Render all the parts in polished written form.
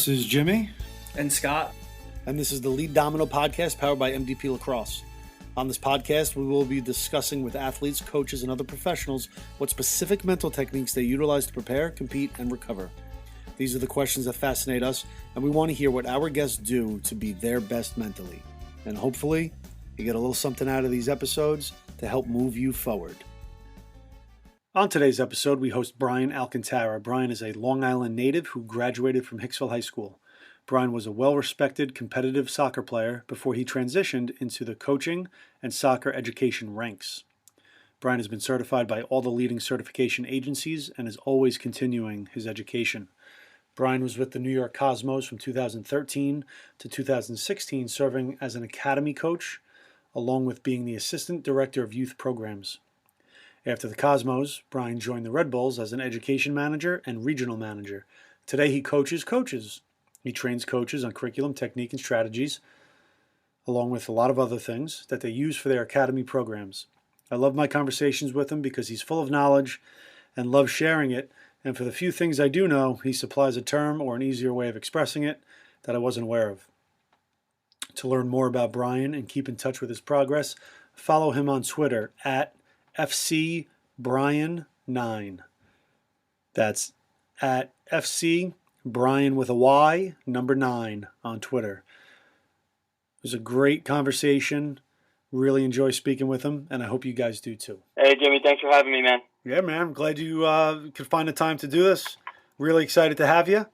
This is Jimmy. And Scott. And this is the Lead Domino podcast powered by MDP Lacrosse. On this podcast, we will be discussing with athletes, coaches, and other professionals what specific mental techniques they utilize to prepare, compete, and recover. These are the questions that fascinate us, and we want to hear what our guests do to be their best mentally. And hopefully, you get a little something out of these episodes to help move you forward. On today's episode, we host Bryan Alcantara. Bryan is a Long Island native who graduated from Hicksville High School. Bryan was a well-respected competitive soccer player before he transitioned into the coaching and soccer education ranks. Bryan has been certified by all the leading certification agencies and is always continuing his education. Bryan was with the New York Cosmos from 2013 to 2016, serving as an academy coach, along with being the assistant director of youth programs. After the Cosmos, Bryan joined the Red Bulls as an education manager and regional manager. Today he coaches coaches. He trains coaches on curriculum, technique, and strategies, along with a lot of other things that they use for their academy programs. I love my conversations with him because he's full of knowledge and loves sharing it, and for the few things I do know, he supplies a term or an easier way of expressing it that I wasn't aware of. To learn more about Bryan and keep in touch with his progress, follow him on Twitter at FCBryan9. That's at FCBryan with a Y, number 9 on Twitter. It was a great conversation. Really enjoy speaking with him, and I hope you guys do too. Hey, Jimmy, thanks for having me, man. Yeah, man. I'm glad you could find the time to do this. Really excited to have you.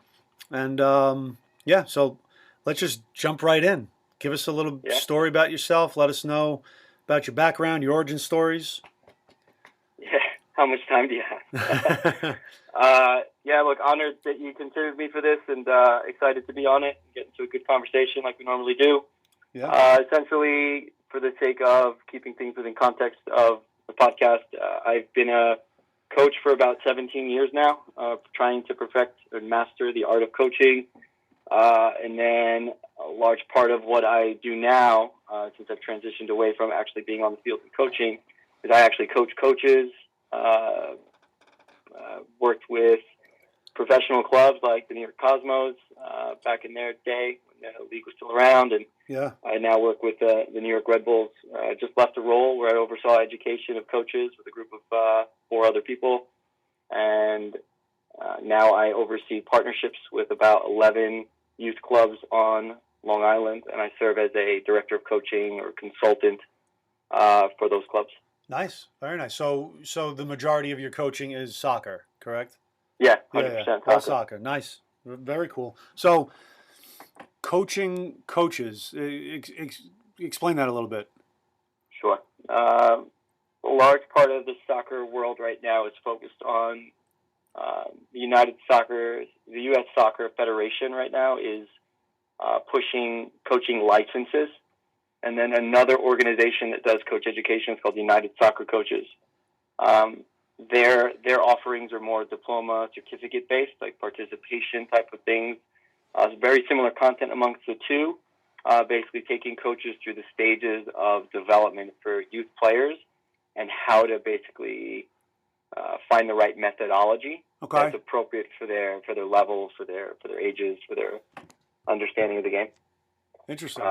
And, so let's just jump right in. Give us a little story about yourself. Let us know about your background, your origin stories. Yeah, how much time do you have? Look, honored that you considered me for this and excited to be on it and get into a good conversation like we normally do. Yeah. Essentially, for the sake of keeping things within context of the podcast, I've been a coach for about 17 years now, trying to perfect and master the art of coaching. And then a large part of what I do now, since I've transitioned away from actually being on the field and coaching, is I actually coach coaches, worked with professional clubs like the New York Cosmos back in their day when the league was still around, and I now work with the New York Red Bulls. Just left a role where I oversaw education of coaches with a group of 4 other people, and now I oversee partnerships with about 11 youth clubs on Long Island, and I serve as a director of coaching or consultant for those clubs. Nice. Very nice. So the majority of your coaching is soccer, correct? Yeah, 100% All soccer. Nice. Very cool. So coaching coaches, explain that a little bit. Sure. A large part of the soccer world right now is focused on the U.S. Soccer Federation right now is pushing coaching licenses. And then another organization that does coach education is called United Soccer Coaches. Their offerings are more diploma, certificate-based, like participation type of things. Very similar content amongst the two, basically taking coaches through the stages of development for youth players and how to basically find the right methodology that's appropriate for their levels, for their ages, for their understanding of the game. Interesting.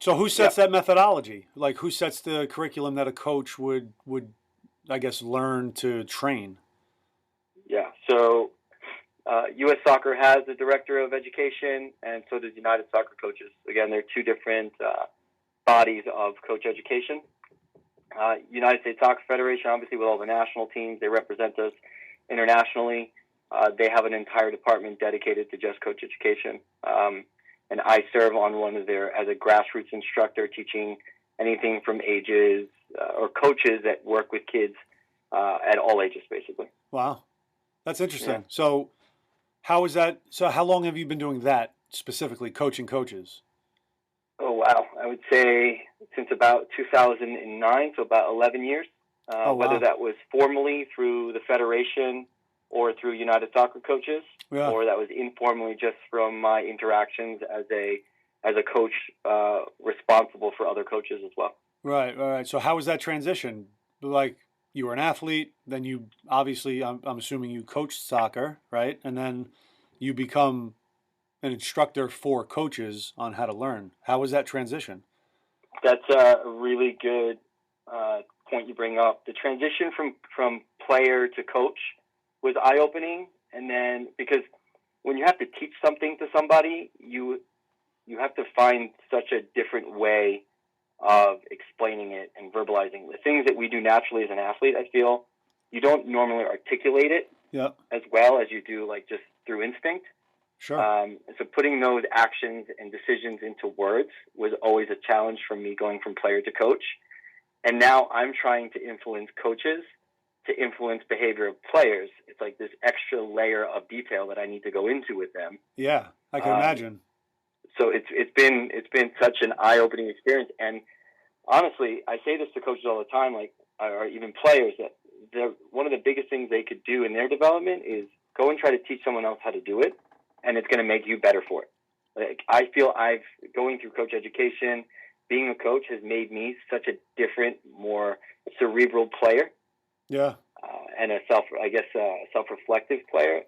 So who sets that methodology? Like, who sets the curriculum that a coach would I guess, learn to train? Yeah. So U.S. Soccer has a director of education, and so does United Soccer Coaches. Again, they're 2 different bodies of coach education. United States Soccer Federation, obviously, with all the national teams, they represent us internationally. They have an entire department dedicated to just coach education. And I serve on one of as a grassroots instructor, teaching anything from ages or coaches that work with kids at all ages, basically. Wow. That's interesting. Yeah. So how is that? So how long have you been doing that specifically, coaching coaches? Oh, wow. I would say since about 2009, so about 11 years. Whether that was formally through the Federation or through United Soccer Coaches, or that was informally just from my interactions as a coach responsible for other coaches as well. Right. So how was that transition? Like, you were an athlete, then you obviously, I'm assuming you coached soccer, right? And then you become an instructor for coaches on how to learn. How was that transition? That's a really good point you bring up. The transition from player to coach was eye-opening, and then because when you have to teach something to somebody, you have to find such a different way of explaining it and verbalizing the things that we do naturally as an athlete. I feel you don't normally articulate it as well as you do like just through instinct. Sure. So putting those actions and decisions into words was always a challenge for me going from player to coach. And now I'm trying to influence coaches to influence behavior of players. It's like this extra layer of detail that I need to go into with them. Yeah, I can imagine. So it's been such an eye-opening experience. And honestly, I say this to coaches all the time, like, or even players, that one of the biggest things they could do in their development is go and try to teach someone else how to do it, and it's going to make you better for it. Like, I feel going through coach education, being a coach has made me such a different, more cerebral player. Yeah. And a self-reflective player.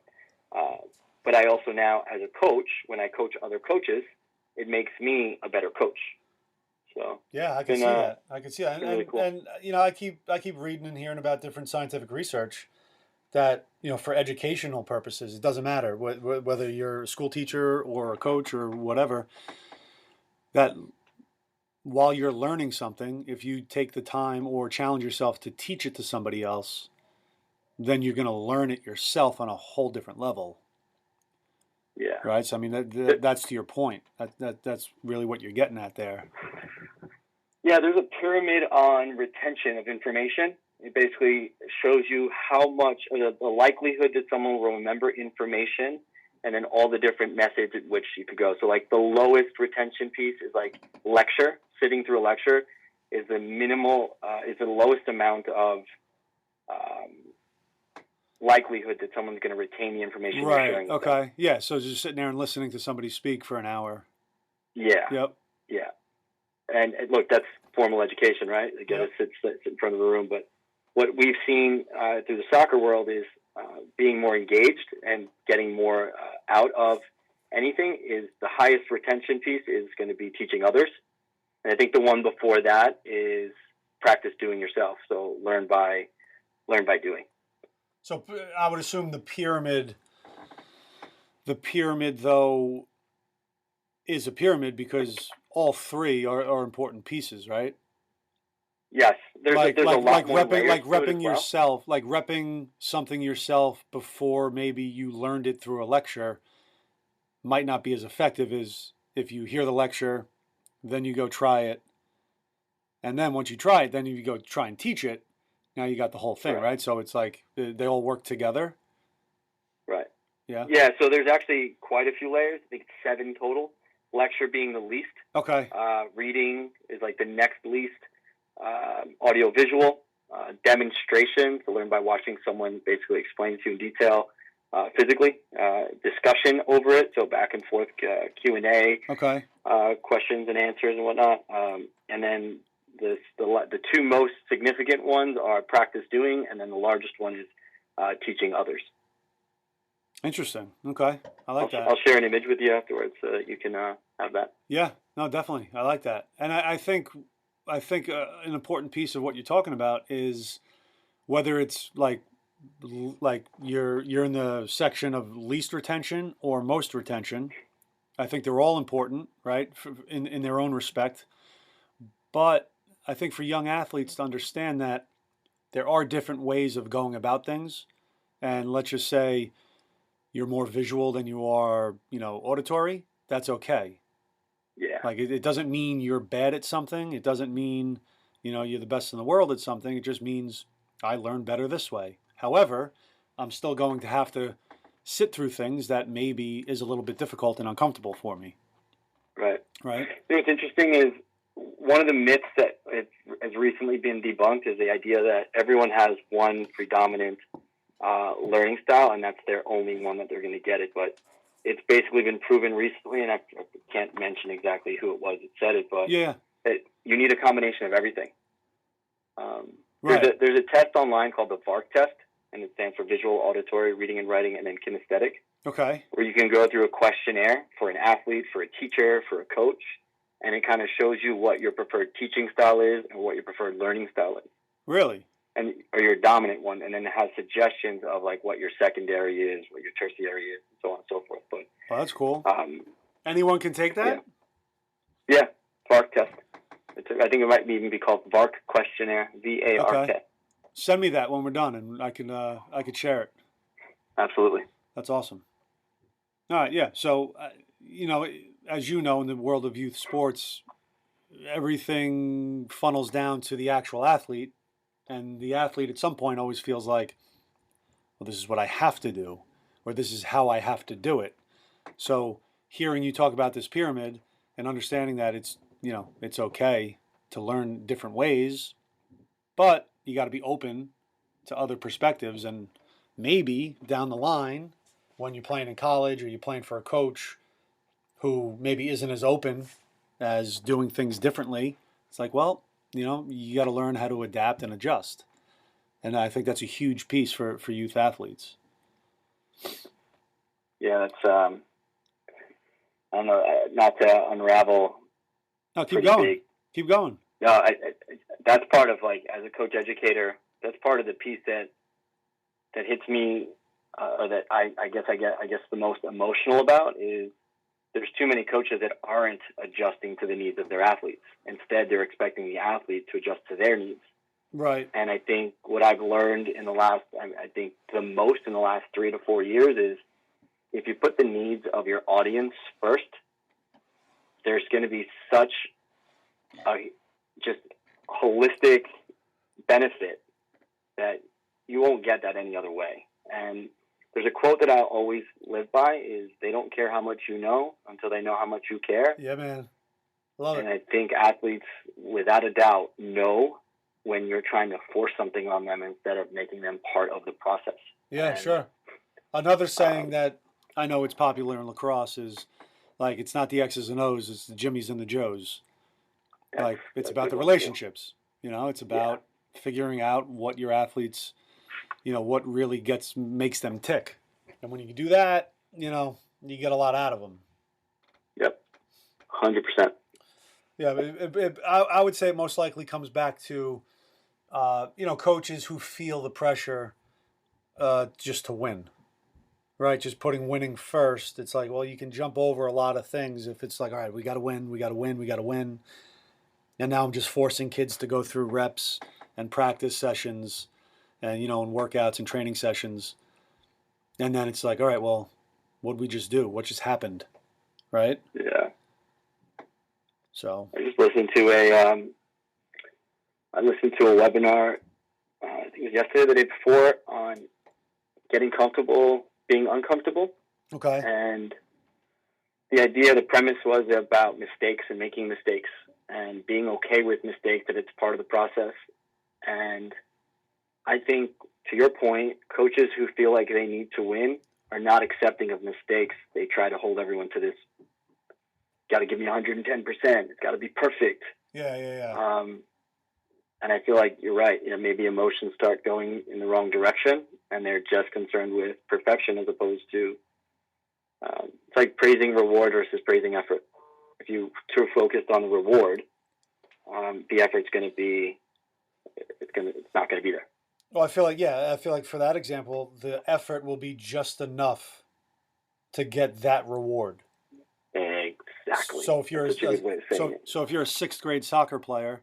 But I also now, as a coach, when I coach other coaches, it makes me a better coach. So yeah, I can see that. I can see that. And, really cool. And you know, I keep reading and hearing about different scientific research that, you know, for educational purposes, it doesn't matter whether you're a school teacher or a coach or whatever, that while you're learning something, if you take the time or challenge yourself to teach it to somebody else, then you're going to learn it yourself on a whole different level. Yeah. Right. So I mean, that's to your point. That's really what you're getting at there. Yeah, there's a pyramid on retention of information. It basically shows you how much the likelihood that someone will remember information, and then all the different methods at which you could go. So like the lowest retention piece is like lecture. Sitting through a lecture is the lowest amount of likelihood that someone's going to retain the information you're sharing with them. Okay. Yeah. So just sitting there and listening to somebody speak for an hour. Yeah. Yep. Yeah. And look, that's formal education, right? They get us sit in front of the room. But what we've seen through the soccer world is being more engaged and getting more out of anything is the highest retention piece is going to be teaching others. And I think the one before that is practice doing yourself. So learn by doing. So I would assume the pyramid though is a pyramid because all three are important pieces, right? Yes, there's a lot more repping yourself, like repping something yourself before maybe you learned it through a lecture might not be as effective as if you hear the lecture, then you go try it, and then once you try it, then you go try and teach it. Now you got the whole thing, right? So it's like they all work together. Right. Yeah. Yeah. So there's actually quite a few layers. I think it's 7 total. Lecture being the least. Okay. Reading is like the next least. Audio visual, demonstration to learn by watching someone basically explain to you in detail. Physically, discussion over it, so back and forth Q&A. Okay. Questions and answers and whatnot. And then the two most significant ones are practice doing, and then the largest one is teaching others. Interesting. Okay, I like that. I'll share an image with you afterwards so that you can have that. Yeah, no, definitely. I like that. And I think an important piece of what you're talking about is whether it's like you're in the section of least retention or most retention. I think they're all important, right, in their own respect. But I think for young athletes to understand that there are different ways of going about things. And let's just say you're more visual than you are, auditory. That's okay. Yeah. Like it doesn't mean you're bad at something. It doesn't mean, you're the best in the world at something. It just means I learn better this way. However, I'm still going to have to sit through things that maybe is a little bit difficult and uncomfortable for me. Right. Right. What's interesting is one of the myths that has recently been debunked is the idea that everyone has one predominant learning style, and that's their only one that they're going to get it. But it's basically been proven recently, and I can't mention exactly who it was that said it, but you need a combination of everything. There's a test online called the VARC test, and it stands for visual, auditory, reading and writing, and then kinesthetic. Okay. where you can go through a questionnaire for an athlete, for a teacher, for a coach, and it kind of shows you what your preferred teaching style is and what your preferred learning style is. Really? And or your dominant one, and then it has suggestions of like what your secondary is, what your tertiary is, and so on and so forth. But Oh, that's cool. Anyone can take that? Yeah, VARK test. I think it might even be called VARK questionnaire, VARK. Okay. Send me that when we're done, and I could share it. Absolutely. That's awesome. All right, yeah. So, as you know, in the world of youth sports, everything funnels down to the actual athlete, and the athlete at some point always feels like, well, this is what I have to do, or this is how I have to do it. So, hearing you talk about this pyramid and understanding that it's okay to learn different ways, but you got to be open to other perspectives, and maybe down the line, when you're playing in college or you're playing for a coach who maybe isn't as open as doing things differently, it's like, well, you got to learn how to adapt and adjust. And I think that's a huge piece for youth athletes. Yeah, that's I don't know, not to unravel. No, keep going. Big. Keep going. No, that's part of, like, as a coach educator, that's part of the piece that hits me, or that I guess the most emotional about is there's too many coaches that aren't adjusting to the needs of their athletes. Instead, they're expecting the athlete to adjust to their needs. Right. And I think what I've learned in the last 3 to 4 years is if you put the needs of your audience first, there's going to be such a just holistic benefit that you won't get that any other way. And there's a quote that I always live by is they don't care how much you know until they know how much you care. Yeah, man. Love it. And I think athletes, without a doubt, know when you're trying to force something on them instead of making them part of the process. Yeah, sure. Another saying that I know it's popular in lacrosse is, like, it's not the X's and O's, it's the Jimmies and the Joes. Like, it's about the relationships. It's about figuring out what your athletes, what really makes them tick. And when you do that, you get a lot out of them. Yep, 100%. Yeah, I would say it most likely comes back to, coaches who feel the pressure just to win. Right, just putting winning first. It's like, well, you can jump over a lot of things if it's like, all right, we got to win, we got to win, we got to win. And now I'm just forcing kids to go through reps and practice sessions and, and workouts and training sessions. And then it's like, all right, well, what did we just do? What just happened? Right? Yeah. So I just listened to a webinar, I think it was yesterday or the day before, on getting comfortable being uncomfortable. Okay. And the premise was about mistakes and making mistakes and being okay with mistakes, that it's part of the process. And I think, to your point, coaches who feel like they need to win are not accepting of mistakes. They try to hold everyone to this, got to give me 110%. It's got to be perfect. Yeah. And I feel like you're right. Maybe emotions start going in the wrong direction, and they're just concerned with perfection as opposed to it's like praising reward versus praising effort. If you too focused on the reward, the effort's going to be it's not going to be there. Well, I feel like for that example, the effort will be just enough to get that reward. Exactly. So if you're if you're a sixth grade soccer player,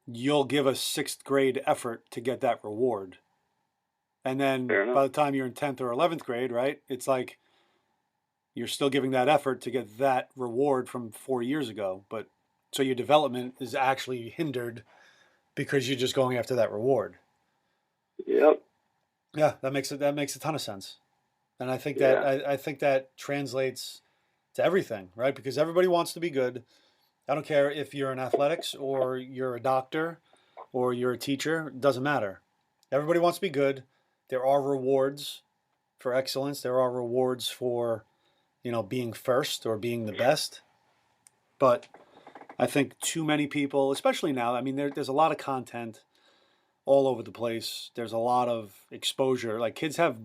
you'll give a sixth grade effort to get that reward. And then by the time you're in 10th or 11th grade, right, it's like you're still giving that effort to get that reward from 4 years ago. But so your development is actually hindered because you're just going after that reward. Yep. Yeah, that makes a ton of sense. And I think that translates to everything, right? Because everybody wants to be good. I don't care if you're in athletics or you're a doctor or you're a teacher, it doesn't matter. Everybody wants to be good. There are rewards for excellence. There are rewards for, being first or being the best. But I think too many people, especially now, there's a lot of content all over the place. There's a lot of exposure. Like, kids have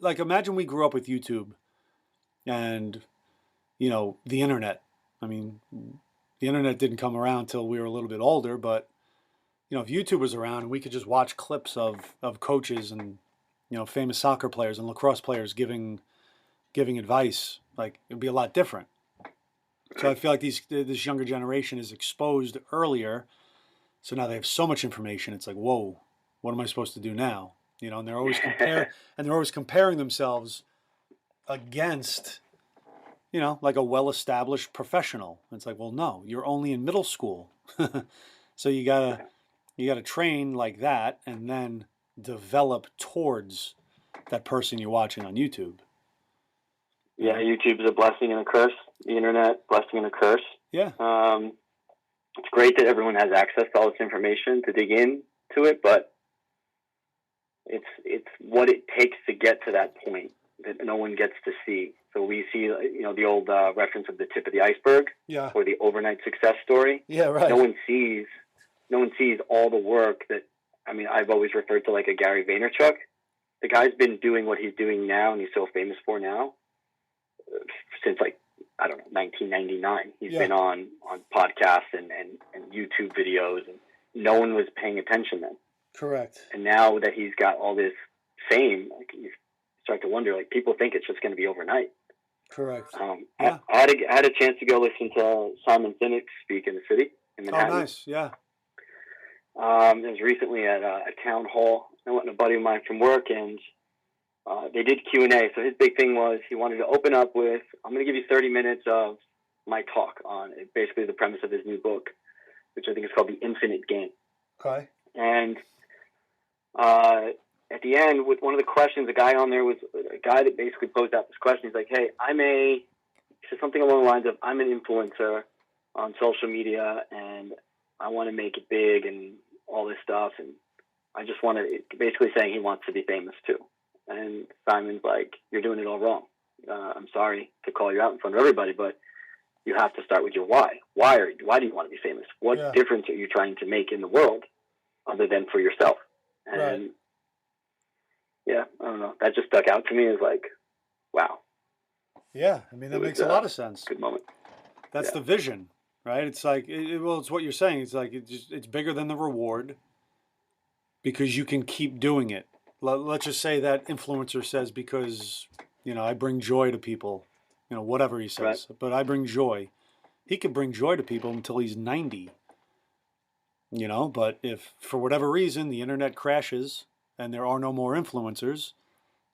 like imagine we grew up with YouTube and, the internet. I mean, the internet didn't come around till we were a little bit older, but, if YouTube was around, we could just watch clips of coaches and, famous soccer players and lacrosse players giving advice. Like, it'd be a lot different. So I feel like this younger generation is exposed earlier. So now they have so much information. It's like, whoa, what am I supposed to do now? And they're always comparing themselves against, like a well-established professional. It's like, well, no, you're only in middle school. So you gotta train like that and then develop towards that person you're watching on YouTube. Yeah, YouTube is a blessing and a curse. The internet, blessing and a curse. Yeah. It's great that everyone has access to all this information to dig into it, but it's what it takes to get to that point that no one gets to see. So we see, the old reference of the tip of the iceberg, yeah, or the overnight success story. Yeah, right. No one sees all the work that. I mean, I've always referred to like a Gary Vaynerchuk. The guy's been doing what he's doing now, and he's so famous for now, since 1999. He's been on podcasts and YouTube videos, and no one was paying attention then. Correct. And now that he's got all this fame, you start to wonder, people think it's just going to be overnight. Correct. I had a chance to go listen to Simon Sinek speak in the city in Manhattan. Oh, nice. Yeah. It was recently at a town hall. I went with a buddy of mine from work, and they did Q&A. So his big thing was he wanted to open up with, I'm going to give you 30 minutes of my talk on basically the premise of his new book, which I think is called The Infinite Game. Okay. And at the end, with one of the questions, a guy on there was a guy that basically posed out this question. He's like, hey, he said something along the lines of, I'm an influencer on social media, and I want to make it big and all this stuff. And I just want to, basically saying he wants to be famous too. And Simon's like, you're doing it all wrong. I'm sorry to call you out in front of everybody, but you have to start with your why. Why do you want to be famous? What difference are you trying to make in the world other than for yourself? And right. Yeah, I don't know. That just stuck out to me as like, wow. Yeah, I mean, that makes a lot of sense. Good moment. That's the vision, right? It's like, it's what you're saying. It's like, it's bigger than the reward because you can keep doing it. Let's just say that influencer says, because, I bring joy to people, whatever he says, but I bring joy. He could bring joy to people until he's 90, but if for whatever reason the internet crashes and there are no more influencers,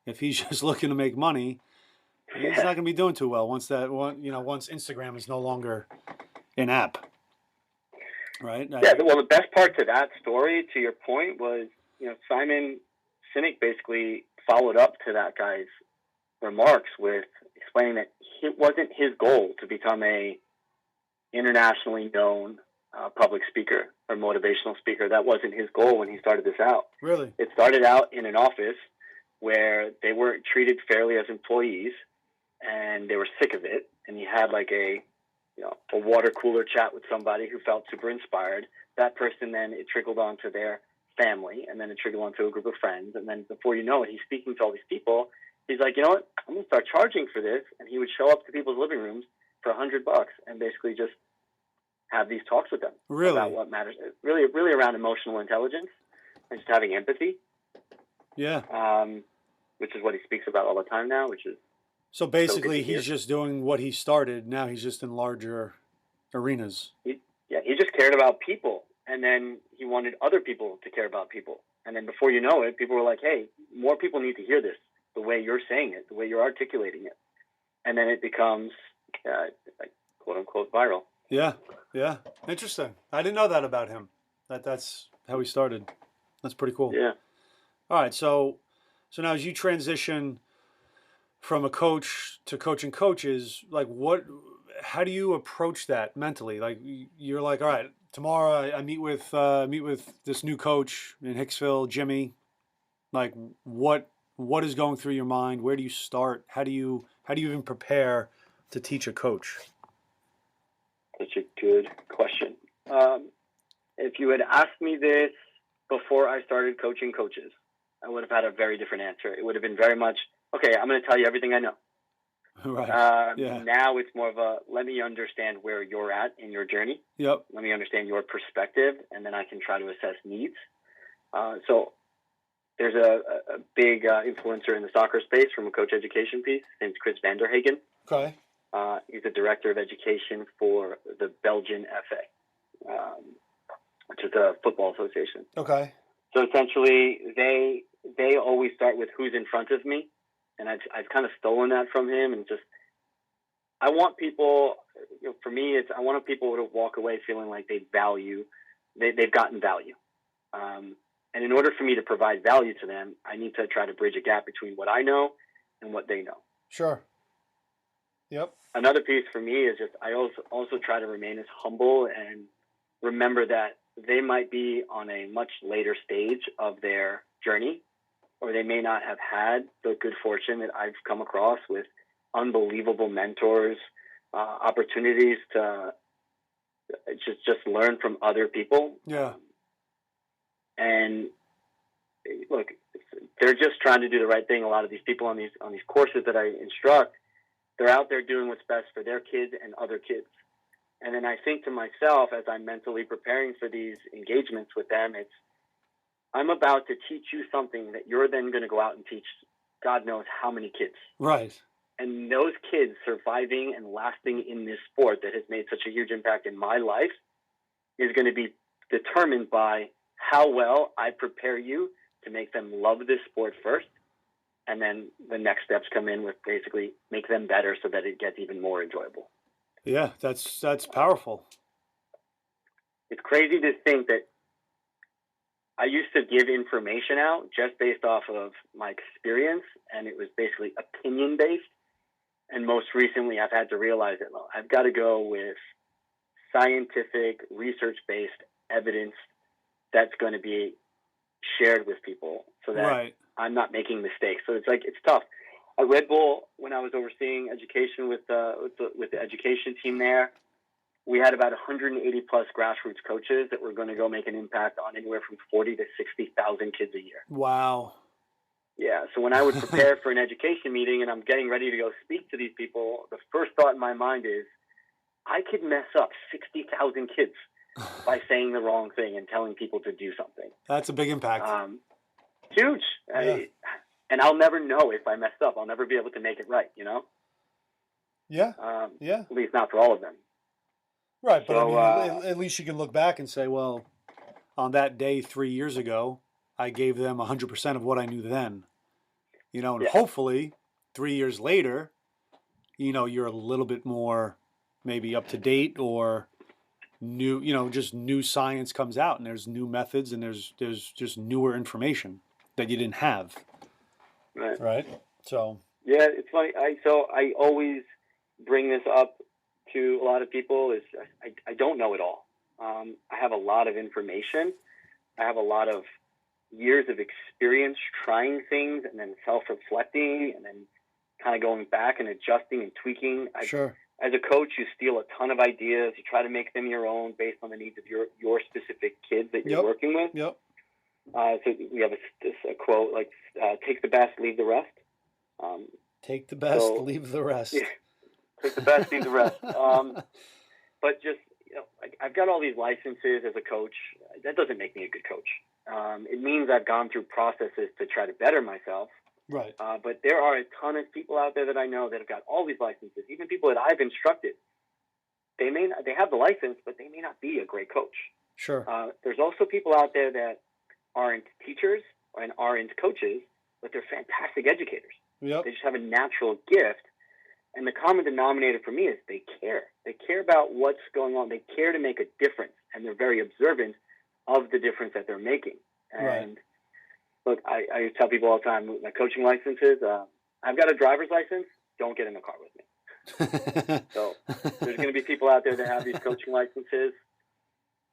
if he's just looking to make money, he's not going to be doing too well once Instagram is no longer an app. Right? Yeah, well, the best part to that story, to your point, was, Simon Sinek basically followed up to that guy's remarks with explaining that it wasn't his goal to become a internationally known public speaker or motivational speaker. That wasn't his goal when he started this out. Really? It started out in an office where they weren't treated fairly as employees, and they were sick of it. And he had like a water cooler chat with somebody who felt super inspired. That person, then it trickled onto their family, and then it trickled onto a group of friends. And then before you know it, he's speaking to all these people. He's like, you know what? I'm going to start charging for this. And he would show up to people's living rooms for $100 and basically just have these talks with them about what matters. Really, really around emotional intelligence and just having empathy. Yeah. Which is what he speaks about all the time now, which is. So basically he's just doing what he started. Now he's just in larger arenas. He just cared about people. And then he wanted other people to care about people. And then before you know it, people were like, hey, more people need to hear this, the way you're saying it, the way you're articulating it. And then it becomes, like, quote unquote, viral. Yeah. Yeah. Interesting. I didn't know that about him. That's how he started. That's pretty cool. Yeah. All right. So now as you transition from a coach to coaching coaches, like how do you approach that mentally? Like you're like, all right, tomorrow I meet with this new coach in Hicksville, Jimmy. Like what is going through your mind? Where do you start? How do you even prepare to teach a coach? Such a good question. If you had asked me this before I started coaching coaches, I would have had a very different answer. It would have been very much okay, I'm going to tell you everything I know. Right. Now it's more of a, let me understand where you're at in your journey. Yep. Let me understand your perspective, and then I can try to assess needs. So there's a big influencer in the soccer space from a coach education piece. His name's Chris Vanderhagen. Okay. He's the director of education for the Belgian FA, which is the football association. Okay. So essentially, they always start with who's in front of me, and I've kind of stolen that from him. And just, I want people, for me, I want people to walk away feeling like they've gotten value. And in order for me to provide value to them, I need to try to bridge a gap between what I know and what they know. Sure. Yep. Another piece for me is just, I also try to remain as humble and remember that they might be on a much later stage of their journey, or they may not have had the good fortune that I've come across with unbelievable mentors, opportunities to just learn from other people. Yeah. And look, they're just trying to do the right thing. A lot of these people on these courses that I instruct, they're out there doing what's best for their kids and other kids. And then I think to myself, as I'm mentally preparing for these engagements with them, I'm about to teach you something that you're then going to go out and teach God knows how many kids. Right. And those kids surviving and lasting in this sport that has made such a huge impact in my life is going to be determined by how well I prepare you to make them love this sport first. And then the next steps come in with basically make them better so that it gets even more enjoyable. Yeah, that's powerful. It's crazy to think that I used to give information out just based off of my experience, and it was basically opinion-based. And most recently, I've had to realize that I've got to go with scientific, research-based evidence that's going to be shared with people so that I'm not making mistakes. So it's tough. At Red Bull, when I was overseeing education with the education team there, we had about 180 plus grassroots coaches that were going to go make an impact on anywhere from 40 to 60,000 kids a year. Wow. Yeah. So when I would prepare for an education meeting and I'm getting ready to go speak to these people, the first thought in my mind is, I could mess up 60,000 kids by saying the wrong thing and telling people to do something. That's a big impact. Huge. Yeah. And I'll never know if I messed up. I'll never be able to make it right, Yeah. Yeah. At least not for all of them. Right. But so, I mean, at least you can look back and say, well, on that day 3 years ago, I gave them 100% of what I knew then. And hopefully 3 years later, you're a little bit more maybe up to date or new, just new science comes out and there's new methods and there's just newer information that you didn't have. Right. So. Yeah, it's funny. I always bring this up to a lot of people is I don't know it all. I have a lot of information. I have a lot of years of experience trying things and then self-reflecting and then kind of going back and adjusting and tweaking. Sure. As a coach, you steal a ton of ideas. You try to make them your own based on the needs of your specific kids that you're working with. Yep. So we have a quote like, take the best, leave the rest. Take the best, leave the rest. Yeah, take the best, leave the rest. But just, I've got all these licenses as a coach. That doesn't make me a good coach. It means I've gone through processes to try to better myself. Right. But there are a ton of people out there that I know that have got all these licenses, even people that I've instructed. They have the license, but they may not be a great coach. Sure. There's also people out there that aren't teachers and aren't coaches, but they're fantastic educators. Yep. They just have a natural gift. And the common denominator for me is they care. They care about what's going on. They care to make a difference, and they're very observant of the difference that they're making. And look, I tell people all the time, my coaching licenses, I've got a driver's license. Don't get in the car with me. So there's going to be people out there that have these coaching licenses.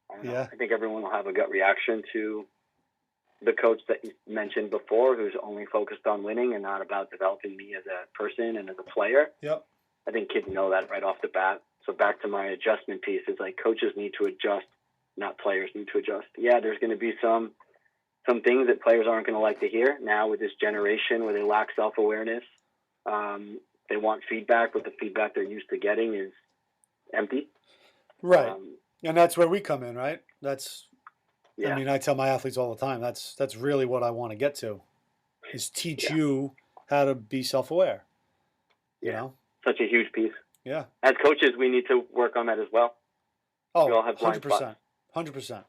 I think everyone will have a gut reaction to the coach that you mentioned before, who's only focused on winning and not about developing me as a person and as a player. Yep. I think kids know that right off the bat. So back to my adjustment piece is like coaches need to adjust, not players need to adjust. Yeah, there's going to be some some things that players aren't going to like to hear now with this generation where they lack self-awareness. They want feedback, but the feedback they're used to getting is empty. Right. And that's where we come in, right? Yeah. I mean, I tell my athletes all the time, that's really what I want to get to, is teach you how to be self-aware. You know? Such a huge piece. Yeah. As coaches, we need to work on that as well. Oh, we all have blind 100%. spots. 100%.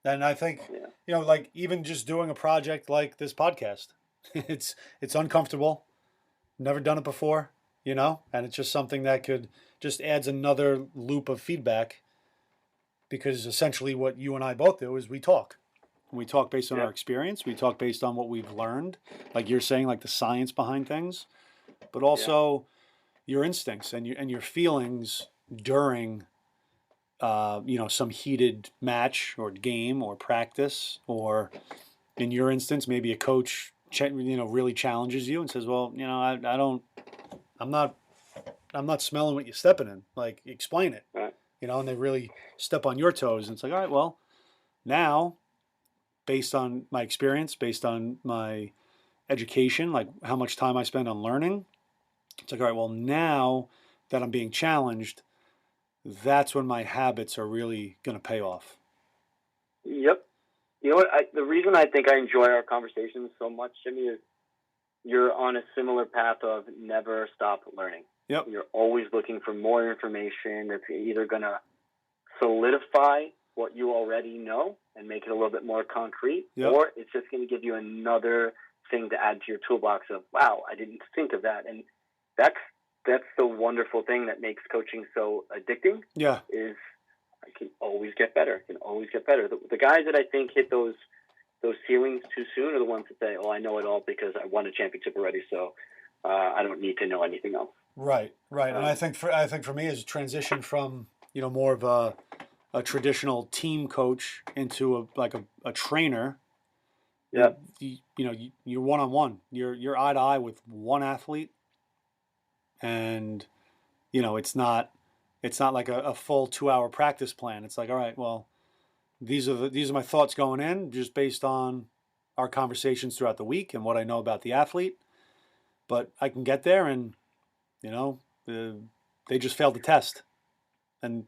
And I think, like even just doing a project like this podcast, it's uncomfortable. Never done it before, and it's just something that could just adds another loop of feedback, because essentially what you and I both do is we talk. We talk based on our experience. We talk based on what we've learned, like you're saying, like the science behind things, but also your instincts and your feelings during some heated match or game or practice, or in your instance, maybe a coach, really challenges you and says, well, I'm not smelling what you're stepping in. Like, explain it, right. And they really step on your toes. And it's like, all right, well, now, based on my experience, based on my education, like how much time I spend on learning, it's like, all right, well, now that I'm being challenged, that's when my habits are really going to pay off. Yep. You know what? The reason I think I enjoy our conversations so much, Jimmy, is you're on a similar path of never stop learning. Yep. You're always looking for more information that's either going to solidify what you already know and make it a little bit more concrete, or it's just going to give you another thing to add to your toolbox of, wow, I didn't think of that. And that's the wonderful thing that makes coaching so addicting. Yeah. Is I can always get better. The guys that I think hit those ceilings too soon are the ones that say, oh, I know it all because I won a championship already, so I don't need to know anything else. Right. And I think for me, as a transition from more of a traditional team coach into a trainer. Yeah. You're one-on-one. You're eye to eye with one athlete, and it's not like a full 2-hour practice plan. It's like, all right, well, these are my thoughts going in, just based on our conversations throughout the week and what I know about the athlete. But I can get there, and they just failed the test, and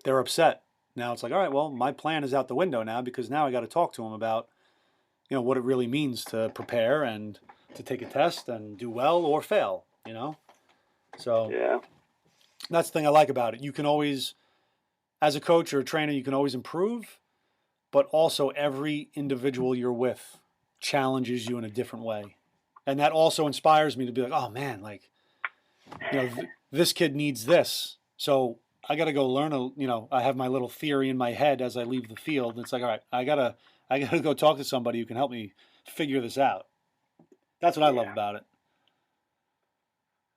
they're upset. Now it's like, all right, well, my plan is out the window now, because now I got to talk to them about what it really means to prepare and to take a test and do well or fail. So that's the thing I like about it. You can always, as a coach or a trainer, you can always improve, but also every individual you're with challenges you in a different way. And that also inspires me to be like, oh man, like, this kid needs this. So I got to go learn I have my little theory in my head as I leave the field. It's like, all right, I got to go talk to somebody who can help me figure this out. That's what I love about it.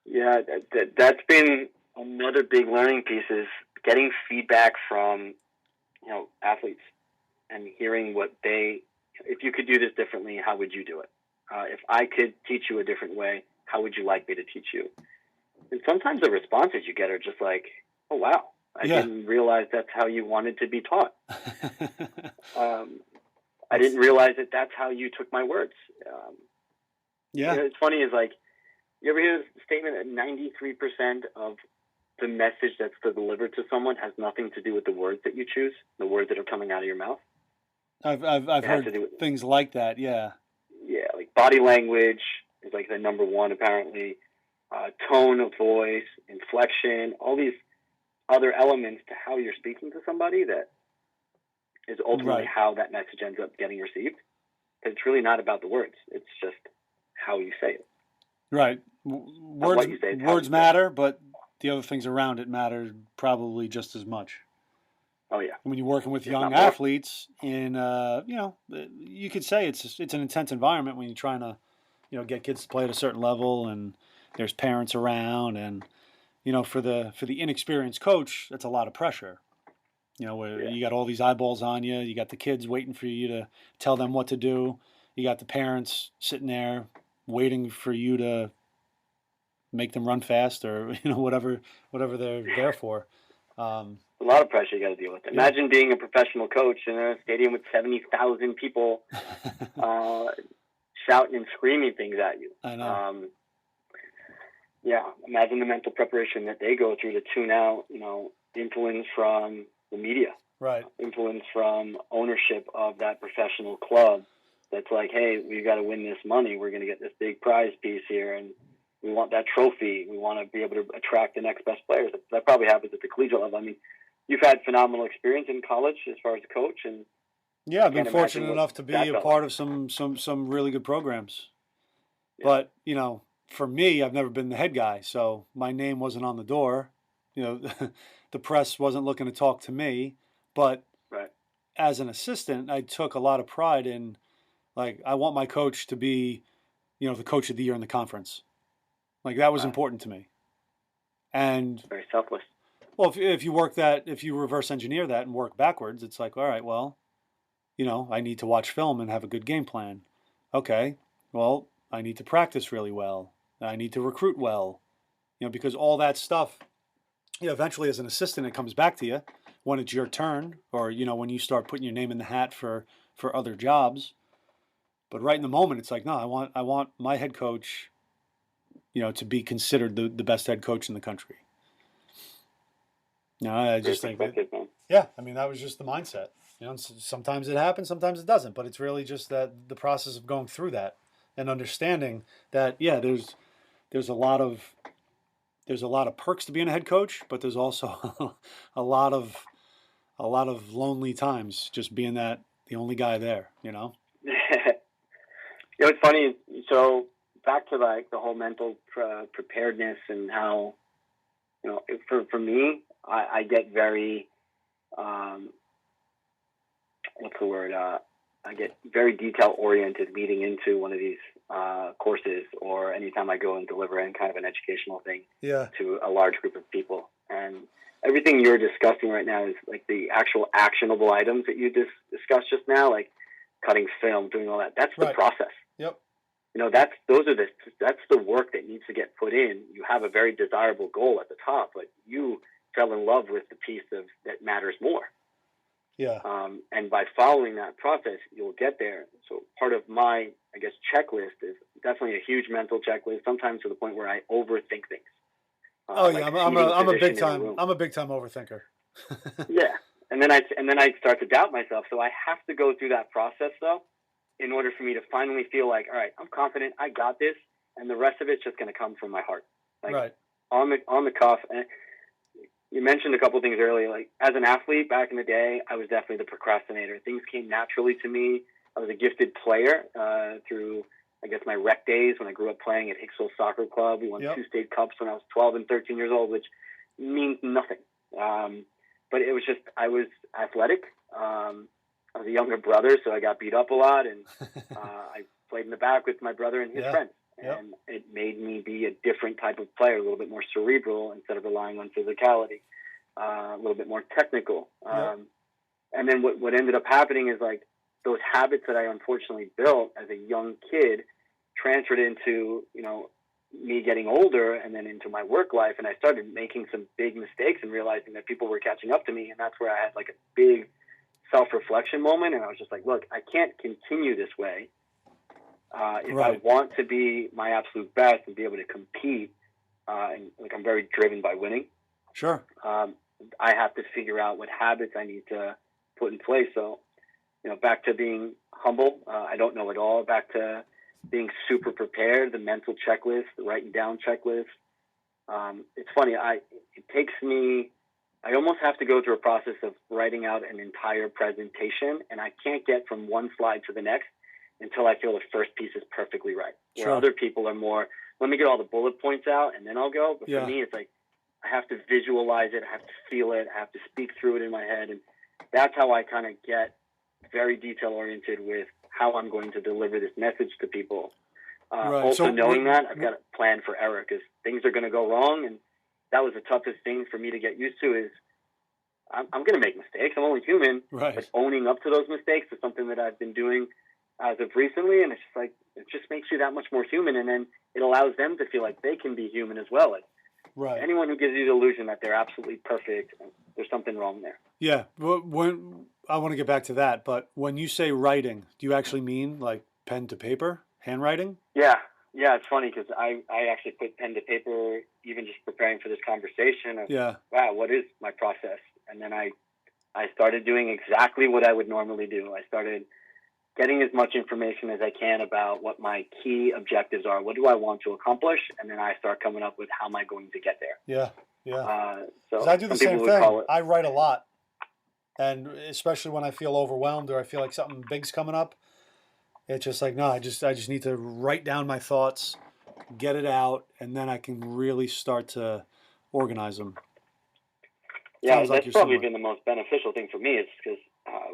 Yeah, that's been another big learning piece, is getting feedback from, athletes and hearing if you could do this differently, how would you do it? If I could teach you a different way, how would you like me to teach you? And sometimes the responses you get are just like, oh, wow, I didn't realize that's how you wanted to be taught. I didn't realize that's how you took my words. It's funny, is like, you ever hear the statement that 93% of the message that's delivered to someone has nothing to do with the words that you choose, the words that are coming out of your mouth? I've heard things like that, yeah. Yeah, like body language is like the number one, apparently. Tone of voice, inflection, all these other elements to how you're speaking to somebody that is ultimately how that message ends up getting received. Because it's really not about the words. It's just how you say it. Right. Words matter, but the other things around it matter probably just as much. Oh, yeah. When you're working with young athletes in, you could say it's an intense environment when you're trying to, get kids to play at a certain level, and there's parents around, and, for the inexperienced coach, that's a lot of pressure. Where you got all these eyeballs on you, you got the kids waiting for you to tell them what to do, you got the parents sitting there waiting for you to make them run fast, or whatever they're there for. A lot of pressure you got to deal with. Imagine being a professional coach in a stadium with 70,000 people shouting and screaming things at you. I know. Imagine the mental preparation that they go through to tune out, influence from the media, right? Influence from ownership of that professional club. That's like, hey, we've got to win this money. We're going to get this big prize piece here, and we want that trophy. We want to be able to attract the next best players. That probably happens at the collegiate level. I mean, you've had phenomenal experience in college as far as a coach, and I've been fortunate enough to be a part of some really good programs. Yeah. But for me, I've never been the head guy, so my name wasn't on the door. The press wasn't looking to talk to me. But as an assistant, I took a lot of pride in, like, I want my coach to be, the coach of the year in the conference. Like, that was important to me. And very selfless. Well, if you reverse engineer that and work backwards, it's like, all right, well, I need to watch film and have a good game plan. Okay, well, I need to practice really well. I need to recruit well, because all that stuff, eventually as an assistant, it comes back to you when it's your turn, or, when you start putting your name in the hat for other jobs. But right in the moment, it's like, no, I want my head coach, to be considered the best head coach in the country. No, I just think that, that was just the mindset. Sometimes it happens, sometimes it doesn't, but it's really just that the process of going through that and understanding that, there's a lot of perks to being a head coach, but there's also a lot of lonely times just being the only guy there, It's funny. So back to like the whole mental preparedness and how, for me, I get very, what's the word? I get very detail oriented leading into one of these courses, or anytime I go and deliver any kind of an educational thing to a large group of people. And everything you're discussing right now is like the actual actionable items that you discussed just now, like cutting film, doing all that. That's the process. Yep. That's the work that needs to get put in. You have a very desirable goal at the top, but you fell in love with the piece that matters more. Yeah. And by following that process, you'll get there. So part of my, checklist is definitely a huge mental checklist, sometimes to the point where I overthink things. I'm a big time overthinker. Yeah. And then I start to doubt myself. So I have to go through that process though, in order for me to finally feel like, all right, I'm confident, I got this, and the rest of it's just going to come from my heart. On the cuff. And you mentioned a couple things earlier. Like, as an athlete back in the day, I was definitely the procrastinator. Things came naturally to me. I was a gifted player through, my rec days when I grew up playing at Hicksville Soccer Club. We won 2 state cups when I was 12 and 13 years old, which means nothing. But it was just, I was athletic. I was a younger brother, so I got beat up a lot, and I played in the back with my brother and his friends. And it made me be a different type of player, a little bit more cerebral instead of relying on physicality, a little bit more technical. And then what ended up happening is, like, those habits that I unfortunately built as a young kid transferred into, me getting older and then into my work life. And I started making some big mistakes and realizing that people were catching up to me. And that's where I had like a big self-reflection moment. And I was just like, look, I can't continue this way. If I want to be my absolute best and be able to compete, and like, I'm very driven by winning. Sure. I have to figure out what habits I need to put in place. So, back to being humble. I don't know it all. Back to being super prepared, the mental checklist, the writing down checklist. It's funny. It takes me, I almost have to go through a process of writing out an entire presentation, and I can't get from one slide to the next until I feel the first piece is perfectly right. Sure. Where other people are more, let me get all the bullet points out and then I'll go. But for me, it's like, I have to visualize it. I have to feel it. I have to speak through it in my head. And that's how I kind of get very detail oriented with how I'm going to deliver this message to people. Also, knowing that I've got a plan for error, because things are going to go wrong. And that was the toughest thing for me to get used to, is I'm going to make mistakes. I'm only human. But owning up to those mistakes is something that I've been doing as of recently, and it's just like, it just makes you that much more human, and then it allows them to feel like they can be human as well. Like, anyone who gives you the illusion that they're absolutely perfect, there's something wrong there. Yeah. When I want to get back to that, but when you say writing, do you actually mean like pen to paper, handwriting? Yeah. Yeah, it's funny because I actually put pen to paper even just preparing for this conversation of, Yeah. wow, what is my process? And then I started doing exactly what I would normally do. I started getting as much information as I can about what my key objectives are. What do I want to accomplish? And then I start coming up with how am I going to get there. Yeah. Yeah. So I do the same thing. It, I write a lot. And especially when I feel overwhelmed or I feel like something big's coming up, it's just like, no, I just need to write down my thoughts, get it out, and then I can really start to organize them. Yeah, that's probably been the most beneficial thing for me. Is because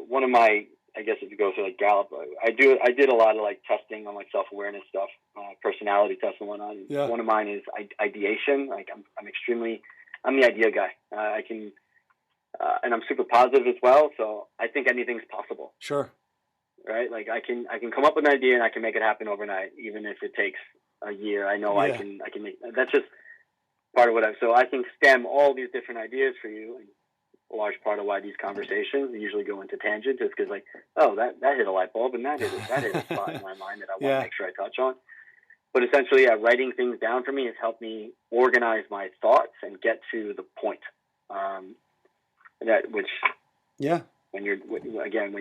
one of my, I guess if you go through like Gallup, I did a lot of like testing on like self-awareness stuff, personality tests and whatnot. Yeah. One of mine is ideation. Like I'm the idea guy. I can, and I'm super positive as well. So I think anything's possible. Sure. Right? Like I can come up with an idea and I can make it happen overnight, even if it takes a year. I know I can make. That's just part of so I can stem all these different ideas for you. And a large part of why these conversations usually go into tangents is because like, oh, that hit a light bulb and that hit a spot in my mind that I want to make sure I touch on. But essentially, writing things down for me has helped me organize my thoughts and get to the point. When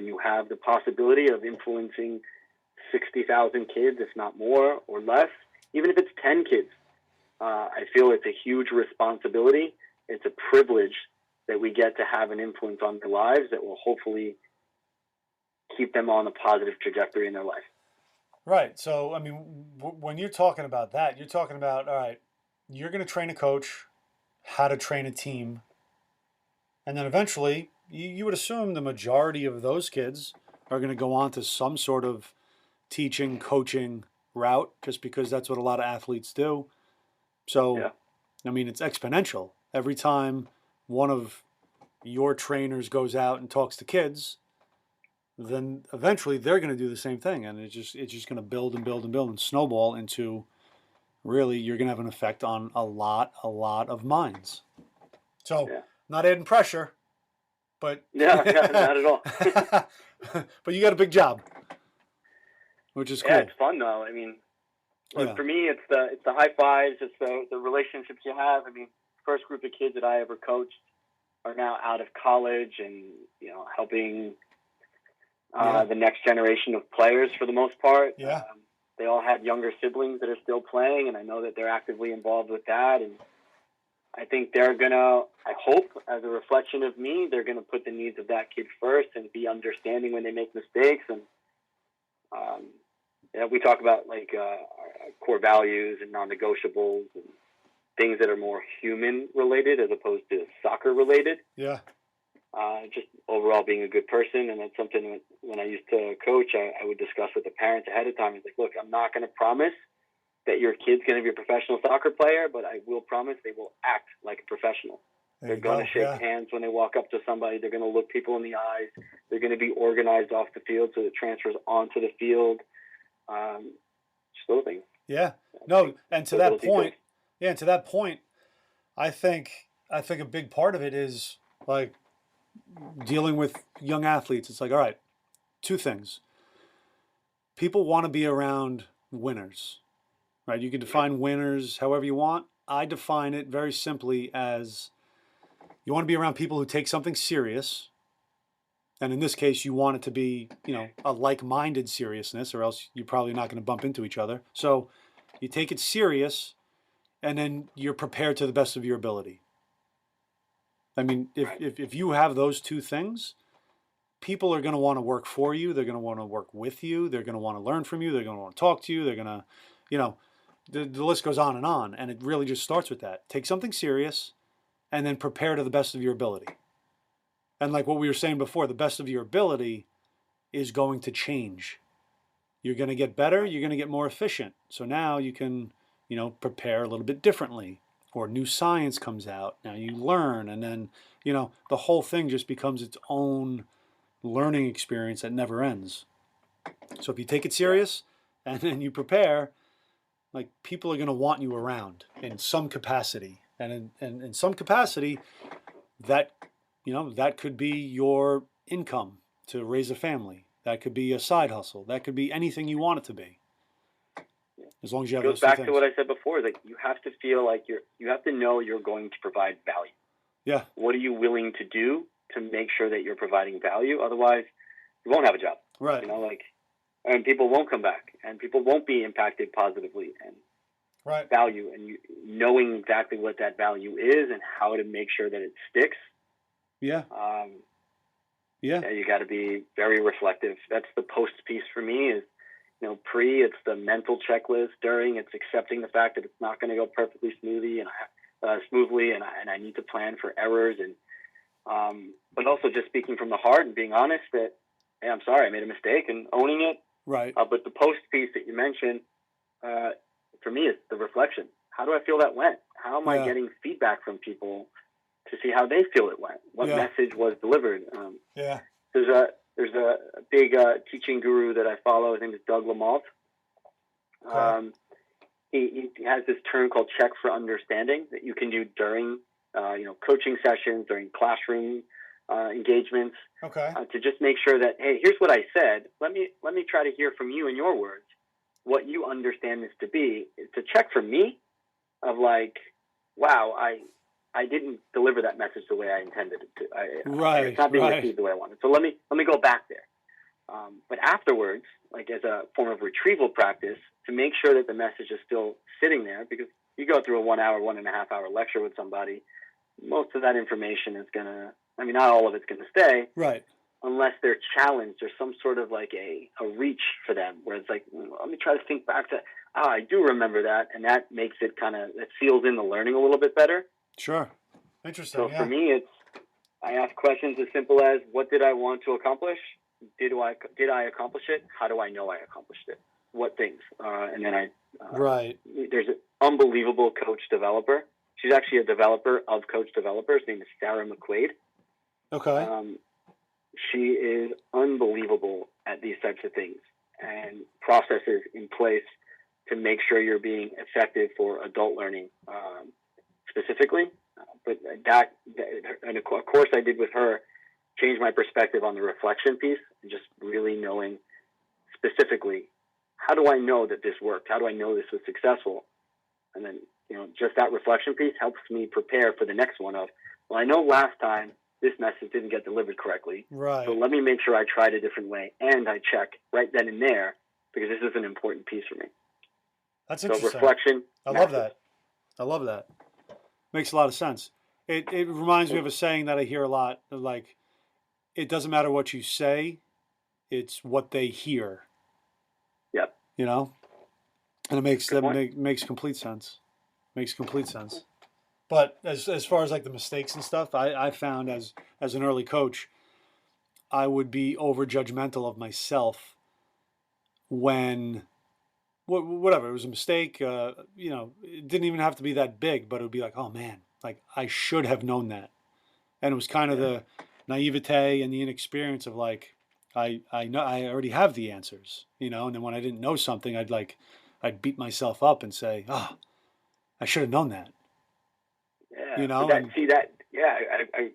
you have the possibility of influencing 60,000 kids, if not more or less, even if it's 10 kids, I feel it's a huge responsibility. It's a privilege that we get to have an influence on their lives that will hopefully keep them on a positive trajectory in their life. Right. So, I mean, when you're talking about that, you're talking about, all right, you're going to train a coach, how to train a team, and then eventually you would assume the majority of those kids are going to go on to some sort of teaching, coaching route, just because that's what a lot of athletes do. So, I mean, it's exponential. Every time one of your trainers goes out and talks to kids, then eventually they're going to do the same thing. And it's just going to build and build and build and snowball into really you're going to have an effect on a lot of minds. So not adding pressure, but not at all. But you got a big job, which is cool. Yeah, it's fun though. I mean, for me, it's the high fives, it's the relationships you have. I mean, first group of kids that I ever coached are now out of college and helping the next generation of players for the most part. Yeah. They all have younger siblings that are still playing, and I know that they're actively involved with that. And I think they're gonna, I hope, as a reflection of me, they're gonna put the needs of that kid first and be understanding when they make mistakes. And we talk about like our core values and non-negotiables and things that are more human related as opposed to soccer related. Yeah. Just overall being a good person. And that's something that when I used to coach, I would discuss with the parents ahead of time. It's like, look, I'm not going to promise that your kid's going to be a professional soccer player, but I will promise they will act like a professional. They're going to shake hands when they walk up to somebody. They're going to look people in the eyes. They're going to be organized off the field so it transfers onto the field. Just little things. Yeah. No, and to that point, I think a big part of it is like dealing with young athletes. It's like, all right, two things. People want to be around winners, right? You can define winners however you want. I define it very simply as you want to be around people who take something serious. And in this case, you want it to be, a like-minded seriousness, or else you're probably not going to bump into each other. So you take it serious, and then you're prepared to the best of your ability. I mean, if you have those two things, people are going to want to work for you. They're going to want to work with you. They're going to want to learn from you. They're going to want to talk to you. They're going to, the list goes on. And it really just starts with that. Take something serious and then prepare to the best of your ability. And like what we were saying before, the best of your ability is going to change. You're going to get better. You're going to get more efficient. So now you can, prepare a little bit differently. Or new science comes out. Now you learn. And then, the whole thing just becomes its own learning experience that never ends. So if you take it serious and then you prepare, like people are going to want you around in some capacity. And in some capacity, that that could be your income to raise a family. That could be a side hustle. That could be anything you want it to be. As long as you have It those goes two back things. to what I said before. Like, you have to feel like you have to know you're going to provide value. Yeah. What are you willing to do to make sure that you're providing value? Otherwise, you won't have a job. Right. And people won't come back, and people won't be impacted positively. And right. Value, and knowing exactly what that value is and how to make sure that it sticks. Yeah. You got to be very reflective. That's the post piece for me. Is pre, it's the mental checklist. During, it's accepting the fact that it's not going to go perfectly smoothly, and I need to plan for errors, and but also just speaking from the heart and being honest that, hey, I'm sorry, I made a mistake, and owning it. Right. But the post piece that you mentioned, for me, is the reflection. How do I feel that went? How am I getting feedback from people to see how they feel it went? What message was delivered? There's a big teaching guru that I follow. His name is Doug Lamalt. He has this term called check for understanding that you can do during coaching sessions, during classroom engagements, to just make sure that, hey, here's what I said. Let me try to hear from you in your words what you understand this to be. It's a check for me of like, wow, I didn't deliver that message the way I intended it to. It's not being received the way I wanted. So let me go back there. But afterwards, like as a form of retrieval practice, to make sure that the message is still sitting there, because you go through a 1 hour, 1.5 hour lecture with somebody, most of that information is not all of it's going to stay. Right. Unless they're challenged. There's some sort of like a reach for them where it's like, let me try to think back to, I do remember that. And that makes it it seals in the learning a little bit better. Sure. Interesting. So for me, I ask questions as simple as, what did I want to accomplish? Did I accomplish it? How do I know I accomplished it? What things? And then there's an unbelievable coach developer. She's actually a developer of coach developers. Her name is Sarah McQuaid. Okay. She is unbelievable at these types of things and processes in place to make sure you're being effective for adult learning specifically. But and a course I did with her changed my perspective on the reflection piece and just really knowing specifically, how do I know that this worked? How do I know this was successful? And then, just that reflection piece helps me prepare for the next one of, well, I know last time this message didn't get delivered correctly. Right. So let me make sure I tried a different way, and I check right then and there, because this is an important piece for me. That's interesting. So reflection. I love that. Makes a lot of sense. It reminds me of a saying that I hear a lot, like, it doesn't matter what you say, it's what they hear. Yep. And it makes complete sense. Makes complete sense. But as far as like the mistakes and stuff, I found as an early coach, I would be over judgmental of myself when whatever, it was a mistake. It didn't even have to be that big, but it would be like, oh man, like I should have known that. And it was kind of the naivete and the inexperience of like, I know I already have the answers, and then when I didn't know something, I'd beat myself up and say, I should have known that. Yeah.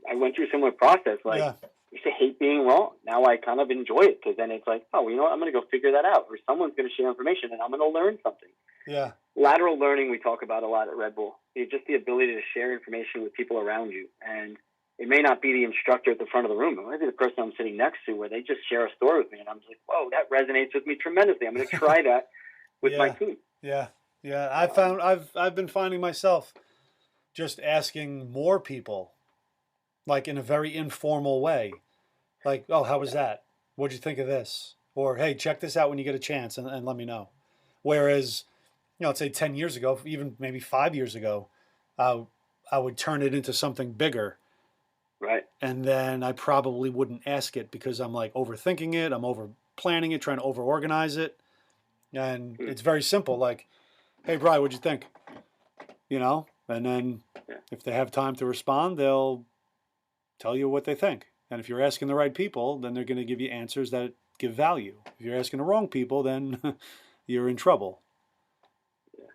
I went through a similar process. Like, I used to hate being wrong. Now I kind of enjoy it, because then it's like, oh, you know what? I'm going to go figure that out, or someone's going to share information and I'm going to learn something. Yeah. Lateral learning we talk about a lot at Red Bull. It's just the ability to share information with people around you. And it may not be the instructor at the front of the room. It might be the person I'm sitting next to, where they just share a story with me, and I'm just like, whoa, that resonates with me tremendously. I'm going to try that with my team. Yeah. Yeah. I've been finding myself just asking more people, like in a very informal way, like, oh, how was that? What'd you think of this? Or, hey, check this out when you get a chance and let me know. Whereas, let's say 10 years ago, even maybe 5 years ago, I would turn it into something bigger. Right. And then I probably wouldn't ask it, because I'm like overthinking it. I'm over planning it, trying to over organize it. And it's very simple. Like, hey, Bryan, what'd you think? And then if they have time to respond, they'll tell you what they think. And if you're asking the right people, then they're going to give you answers that give value. If you're asking the wrong people, then you're in trouble.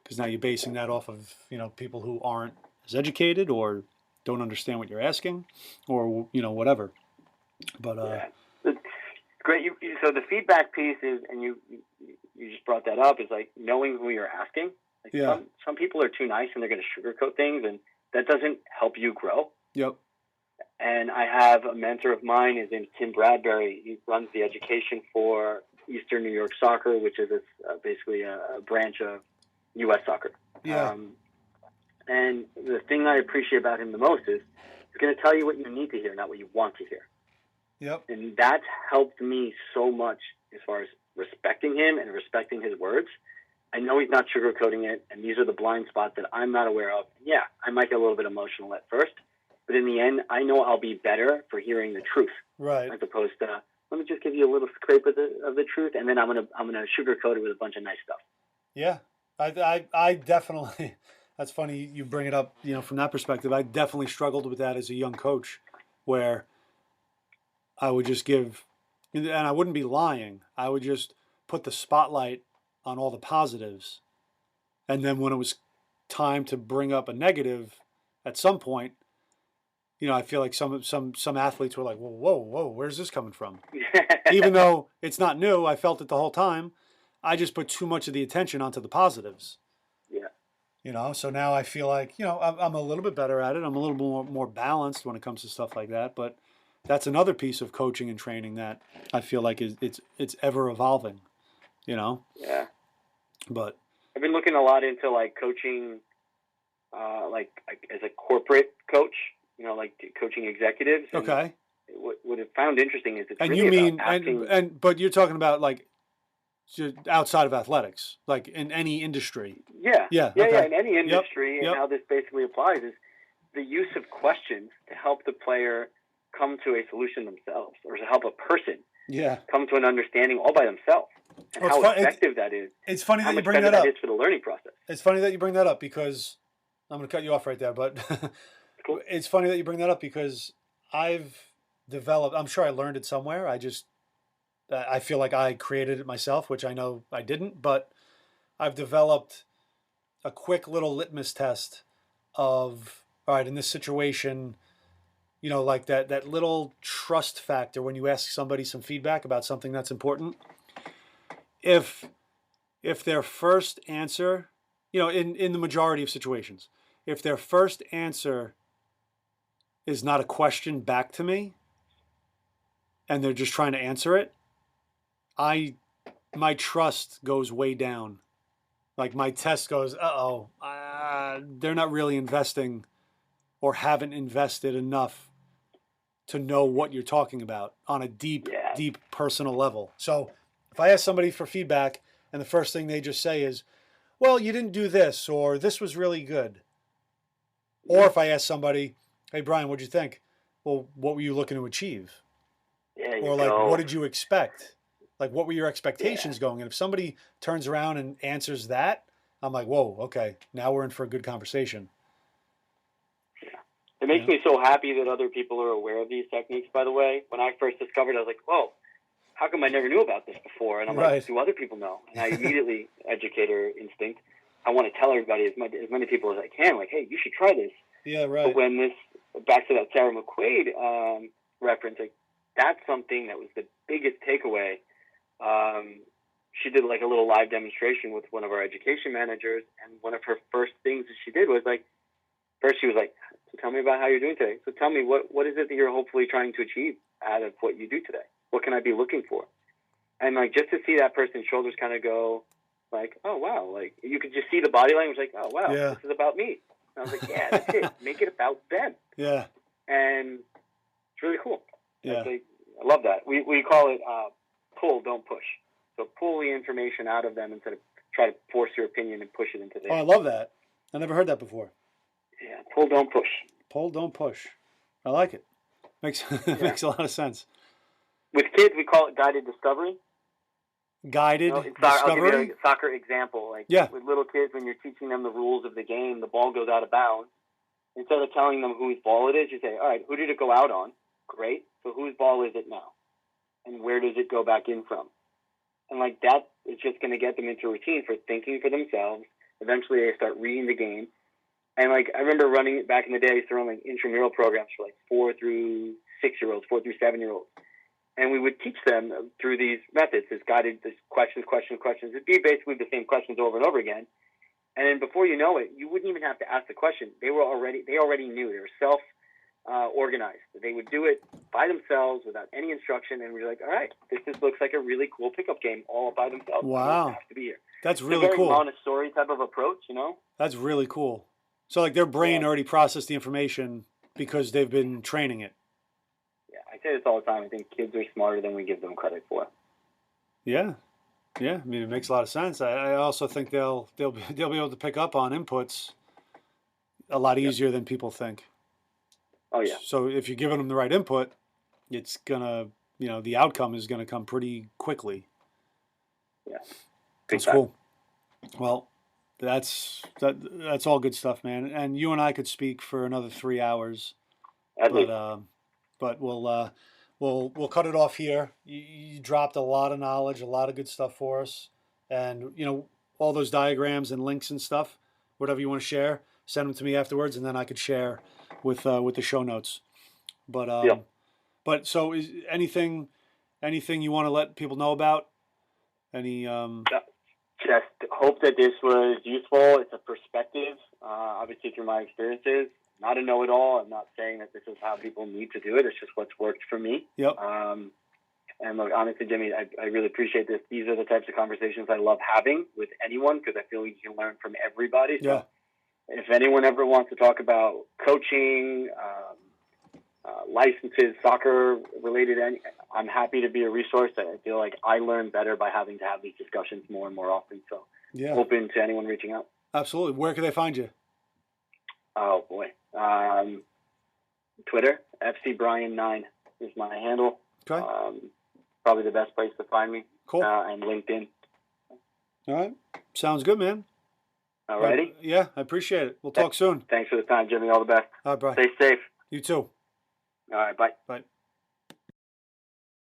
Because now you're basing that off of, people who aren't as educated or don't understand what you're asking, or whatever. But it's great. So the feedback piece is, and you just brought that up, is like knowing who you're asking. Like some people are too nice and they're going to sugarcoat things, and that doesn't help you grow. Yep. And I have a mentor of mine. His name's Tim Bradbury. He runs the education for Eastern New York Soccer, which is basically a branch of U.S. Soccer. Yeah. And the thing I appreciate about him the most is he's going to tell you what you need to hear, not what you want to hear. Yep. And that's helped me so much as far as respecting him and respecting his words. I know he's not sugarcoating it, and these are the blind spots that I'm not aware of. Yeah, I might get a little bit emotional at first, but in the end, I know I'll be better for hearing the truth, right? As opposed to, let me just give you a little scrape of the truth, and then I'm gonna sugarcoat it with a bunch of nice stuff. Yeah, I definitely. That's funny you bring it up. From that perspective, I definitely struggled with that as a young coach, where I would just give, and I wouldn't be lying. I would just put the spotlight on all the positives, and then when it was time to bring up a negative, at some point, I feel like some athletes were like, whoa, where's this coming from? Even though it's not new, I felt it the whole time. I just put too much of the attention onto the positives. Yeah. So now I feel like, I'm a little bit better at it. I'm a little more balanced when it comes to stuff like that. But that's another piece of coaching and training that I feel like it's ever evolving, Yeah. But I've been looking a lot into like coaching, like as a corporate coach, like coaching executives. Okay. What I found interesting is it's and really you mean about asking, but you're talking about like outside of athletics, like in any industry. Yeah. Okay. In any industry, Yep. and how this basically applies is the use of questions to help the player come to a solution themselves, or to help a person come to an understanding all by themselves, and how effective that is. It's funny that you bring that up. It's for the learning process. It's funny that you bring that up because I'm going to cut you off right there, but Cool. It's funny that you bring that up because I've developed, I'm sure I learned it somewhere. I feel like I created it myself, which I know I didn't, but I've developed a quick little litmus test of, all right, in this situation, like that little trust factor when you ask somebody some feedback about something that's important. If their first answer, in the majority of situations, if their first answer is not a question back to me and they're just trying to answer it, my trust goes way down. Like my test goes, they're not really investing or haven't invested enough to know what you're talking about on a deep personal level. So if I ask somebody for feedback and the first thing they just say is, well, you didn't do this, or this was really good. Or if I ask somebody, hey, Bryan, what'd you think? Well, what were you looking to achieve? Or like, what did you expect? Like, what were your expectations going? And if somebody turns around and answers that, I'm like, whoa, okay, now we're in for a good conversation. It makes me so happy that other people are aware of these techniques, by the way. When I first discovered it, I was like, whoa, how come I never knew about this before? And I'm like, do other people know? And I immediately, educator instinct, I want to tell everybody, as many people as I can, like, hey, you should try this. Yeah, right. But when back to that Sarah McQuaid reference, like, that's something that was the biggest takeaway. She did like a little live demonstration with one of our education managers, and one of her first things that she did was like, first she was like, so tell me about how you're doing today. So tell me, what is it that you're hopefully trying to achieve out of what you do today? What can I be looking for? And like, just to see that person's shoulders kind of go like, oh, wow. Like, you could just see the body language like, oh, wow, this is about me. And I was like, yeah, that's it. Make it about them. Yeah. And it's really cool. Yeah. I love that. We call it pull, don't push. So pull the information out of them instead of try to force your opinion and push it into theirs. Oh, I love that. I never heard that before. Yeah, pull, don't push. Pull, don't push. I like it. Makes a lot of sense. With kids, we call it guided discovery. Guided discovery? I'll give you a soccer example. Like with little kids, when you're teaching them the rules of the game, the ball goes out of bounds. Instead of telling them whose ball it is, you say, all right, who did it go out on? Great. So whose ball is it now? And where does it go back in from? And like that is just going to get them into a routine for thinking for themselves. Eventually they start reading the game. And like, I remember running it back in the day. I used to run like intramural programs for like 4 through 6-year-olds, 4 through 7-year-olds. And we would teach them through these methods, this guided, this questions. It'd be basically the same questions over and over again. And then before you know it, you wouldn't even have to ask the question. They already knew. They were organized. They would do it by themselves without any instruction. And we were like, all right, this just looks like a really cool pickup game all by themselves. Wow. They have to be here. That's really it's a very cool. Montessori type of approach, you know? That's really cool. So like their brain already processed the information because they've been training it. Yeah, I say this all the time. I think kids are smarter than we give them credit for. Yeah. Yeah, I mean, it makes a lot of sense. I also think they'll be able to pick up on inputs a lot easier than people think. Oh yeah. So if you're giving them the right input, it's gonna, the outcome is gonna come pretty quickly. Yeah. That's cool. Well, that's all good stuff, man. And you and I could speak for another 3 hours, but we'll cut it off here. You dropped a lot of knowledge, a lot of good stuff for us, and all those diagrams and links and stuff. Whatever you want to share, send them to me afterwards, and then I could share with the show notes. But but so is anything you want to let people know about? Any Just hope that this was useful. It's a perspective, obviously through my experiences. Not a know-it-all. I'm not saying that this is how people need to do it. It's just what's worked for me. Yep. And look, honestly, Jimmy, I really appreciate this. These are the types of conversations I love having with anyone because I feel you can learn from everybody. So if anyone ever wants to talk about coaching, licenses, soccer-related, I'm happy to be a resource. I feel like I learn better by having to have these discussions more and more often. So open to anyone reaching out. Absolutely. Where can they find you? Oh, boy. Twitter, FCBryan9 is my handle. Okay. Probably the best place to find me. Cool. And LinkedIn. All right. Sounds good, man. All righty. Yeah, I appreciate it. We'll talk soon. Thanks for the time, Jimmy. All the best. All right, bye. Stay safe. You too. All right, bye. Bye.